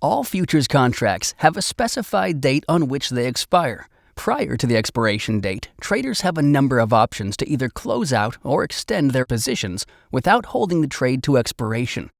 All futures contracts have a specified date on which they expire. Prior to the expiration date, traders have a number of options to either close out or extend their positions without holding the trade to expiration.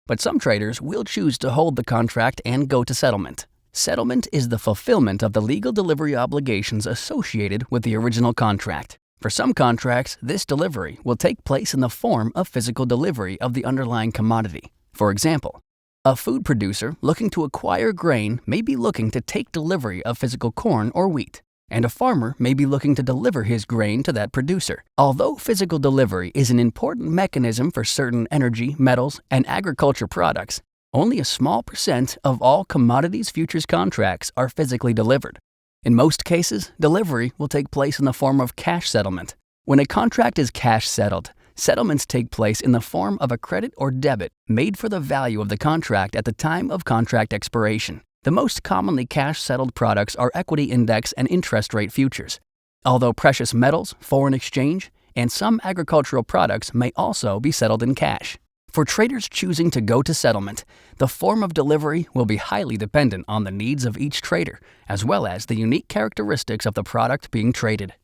But some traders will choose to hold the contract and go to settlement. Settlement is the fulfillment of the legal delivery obligations associated with the original contract. For some contracts, this delivery will take place in the form of physical delivery of the underlying commodity. For example, a food producer looking to acquire grain may be looking to take delivery of physical corn or wheat, and a farmer may be looking to deliver his grain to that producer. Although physical delivery is an important mechanism for certain energy, metals, and agriculture products, only a small percent of all commodities futures contracts are physically delivered. In most cases, delivery will take place in the form of cash settlement. When a contract is cash settled, settlements take place in the form of a credit or debit made for the value of the contract at the time of contract expiration. The most commonly cash-settled products are equity index and interest rate futures, although precious metals, foreign exchange, and some agricultural products may also be settled in cash. For traders choosing to go to settlement, the form of delivery will be highly dependent on the needs of each trader, as well as the unique characteristics of the product being traded.